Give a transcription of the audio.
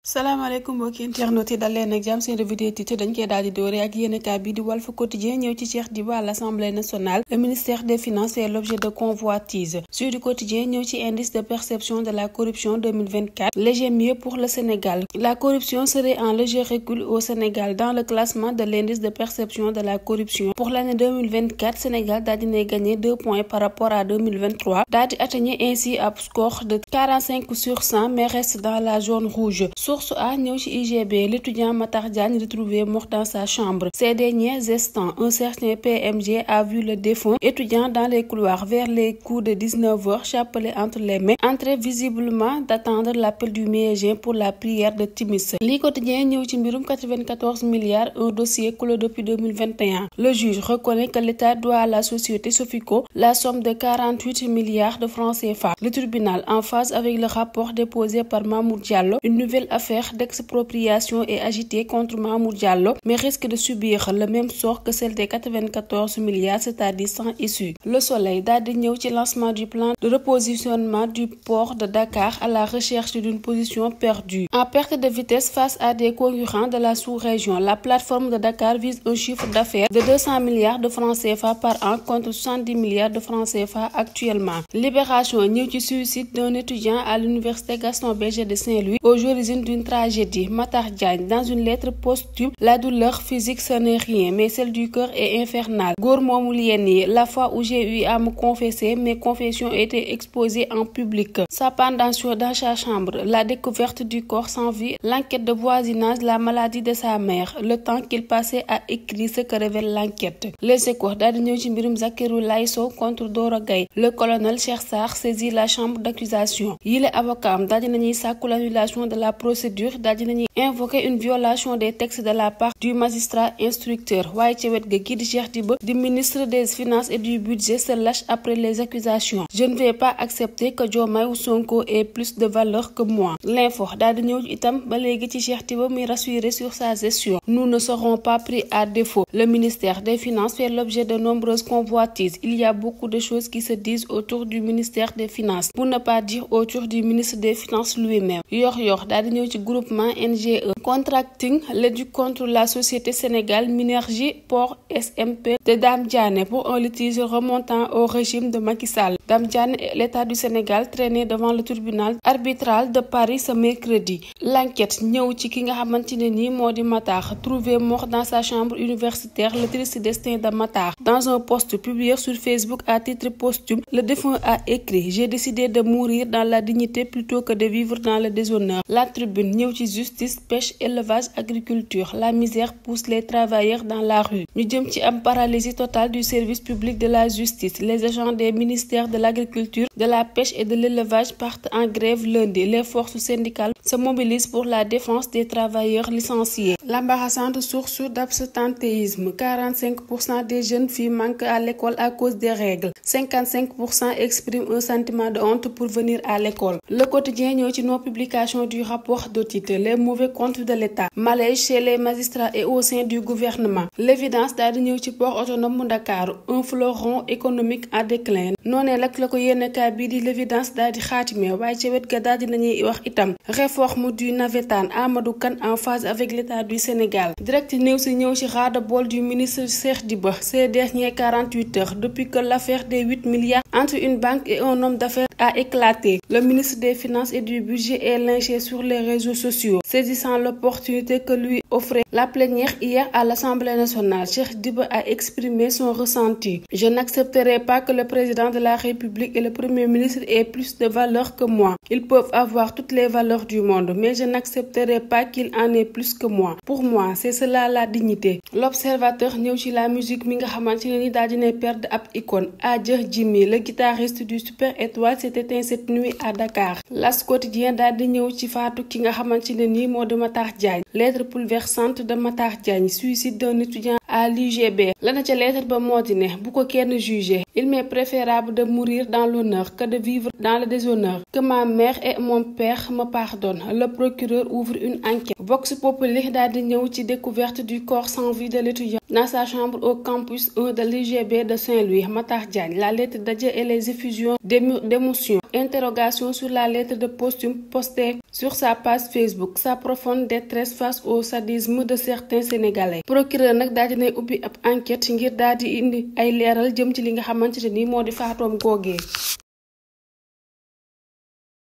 salaamaaleykum mbokki internautes yi dal leen ak jàmm seen revue des titres dañ koy daal di doore ak yéenekaay bi di Walf Quotidien ñëw ci Cheikh Diba à l'Assemblée nationale. Le ministère des Finances fait l'objet de convoitises. Sud Quotidien ñëw ci indice de perception de la corruption 2024. Léger mieux pour le Sénégal. La corruption serait en léger recul au Sénégal dans le classement de l'indice de perception de la corruption. Pour l'année 2024, Sénégal daal dinay gagné 2 points par rapport à 2023. Daal di atteindre ainsi un score de 45 sur 100 mais reste dans la zone rouge. Source A ñëw ci IGB, l'étudiant Matar Diagne retrouvé mort dans sa chambre. Ces derniers instants, un certain PMG a vu le défunt étudiant dans les couloirs vers les coups de 19h, chapelet entre les mains, en train visiblement d'attendre l'appel du médecin pour la prière de Timis. Li Quotidien ñëw ci mbirum 94 milliards, un dossier clos depuis 2021. Le juge reconnaît que l'État doit à la société Sofico la somme de 48 milliards de francs CFA. Le tribunal, en phase avec le rapport déposé par Mamour Diallo, une nouvelle affaire d'expropriation est agitée contre Mamour Diallo, mais risque de subir le même sort que celle des 94 milliards, c'est-à-dire sans issue. Le Soleil daal di ñëw ci lancement du plan de repositionnement du port de Dakar à la recherche d'une position perdue. En perte de vitesse face à des concurrents de la sous-région, la plateforme de Dakar vise un chiffre d'affaires de 200 milliards de francs CFA par an contre 70 milliards de francs CFA actuellement. Libération ñëw ci suicide d'un étudiant à l'université Gaston Berger de Saint-Louis aux origines d'une tragédie. Matar Diagne, dans une lettre posthume, la douleur physique ce n'est rien, mais celle du cœur est infernale. Góor moomul yenn yi, la fois où j'ai eu à me confesser, mes confessions étaient exposées en public. Sa pendature dans sa chambre, la découverte du corps sans vie, l'enquête de voisinage, la maladie de sa mère, le temps qu'il passait à écrire ce que révèle l'enquête. Les Échos daal di ñëw ci mbirum Zakirou Laye Sow contre Doro Gaye. Le colonel Cheikh Sarr saisit la chambre d'accusation. Yile avocat daal di nañuy sàkku l'annulation de la procédure, daal di nañuy invoquer une violation des textes de la part du magistrat instructeur. Waaye ci wet ga kii di Cheikh Diba di ministre des Finances et du Budget se lâche après les accusations. Je ne vais pas accepter que Diomaye ou Sonko ait plus de valeur que moi. L'info daal di ñëw itam ba léegi ci Cheikh Diba muy rassurer sur sa gestion. Nous ne serons pas pris à défaut. Le ministère des Finances fait l'objet de nombreuses convoitises. Il y a beaucoup de choses qui se disent autour du ministère des Finances, pour ne pas dire autour du ministre des Finances lui-même. Yor daal di ñëw ci groupement NGE Contracting l'éduc contre la société Sénégal Minergie Port SMP de Dame Diané pour un litige remontant au régime de Macky Sall. Dame Diané et l'État du Sénégal traînaient devant le tribunal arbitral de Paris ce mercredi. L'enquête ñëw ci ki nga xamante ne nii moo di Matar, trouvé mort dans sa chambre universitaire, le triste destin de Matar. Dans un post publié sur Facebook à titre posthume, le défunt a écrit: j'ai décidé de mourir dans la dignité plutôt que de vivre dans le déshonneur. La Tribune ñëw ci justice, pêche, élevage, agriculture. La misère pousse les travailleurs dans la rue. Ñu jëm ci am paralysie totale du service public de la justice. Les agents des ministères de l'agriculture, de la pêche et de l'élevage partent en grève lundi. Les forces syndicales se mobilisent pour la défense des travailleurs licenciés. L'embarrassante source d'absentéisme. 45% des jeunes filles manquent à l'école à cause des règles. 55% expriment un sentiment de honte pour venir à l'école. Le Quotidien ñëw ci non-publication du rapport d'audit, les mauvais comptes de l'État, malaise chez les magistrats et au sein du gouvernement. L'évidence daal di ñëw ci port autonome bu Dakar, un fleuron économique en déclin. Noonee la ko yéenekaay bii di l'évidence daal di xaatime, waaye ci wet ga daal di nañuy wax itam réforme du navétane, Amadou Kane en phase avec l'État du Sénégal. Direct News ñëw ci ras-le-bol du ministre Cheikh Diba ces dernières 48 heures depuis que l'affaire des 8 milliards entre une banque et un homme d'affaires a éclaté. Le ministre des Finances et du Budget est lynché sur les réseaux sociaux, saisissant l'opportunité que lui offrait la plénière hier à l'Assemblée nationale. Cheikh Diba a exprimé son ressenti. Je n'accepterai pas que le président de la République et le premier ministre aient plus de valeur que moi. Ils peuvent avoir toutes les valeurs du monde, mais je n'accepterai pas qu'ils en aient plus que moi. Pour moi, c'est cela la dignité. L'Observateur ñëw ci la musique mi nga xamante ne ni daal dina perdre ab icône. Adja Jimmy, le guitariste du Super Étoile, s'est éteint cette nuit à Dakar. L'As Quotidien daal di ñëw ci faatu ki nga xamante ne nii moo di Matar Diagne. Lettre bouleversante de Matar Diagne, suicide d'un étudiant à l'UGB. Lana ca lettre ba moo di ne bu ko kenn jugé. Il m'est préférable de mourir dans l'honneur que de vivre dans le déshonneur. Que ma mère et mon père me pardonnent. Le procureur ouvre une enquête. Vox Populi daal di ñëw ci découverte du corps sans vie de l'étudiant dans sa chambre au campus 1 de l'UGB de Saint-Louis. Matar Diagne, la lettre d'adieu et les effusions d'émotion. Interrogation sur la lettre de posthume postée sur sa page Facebook sa profonde détresse face au sadisme de certains Sénégalais. Procureur nag daal dinay ubbi ab enquête ngir daal di indi ay leeral jëm ci li nga xamante ne ni moo di faatoom googee.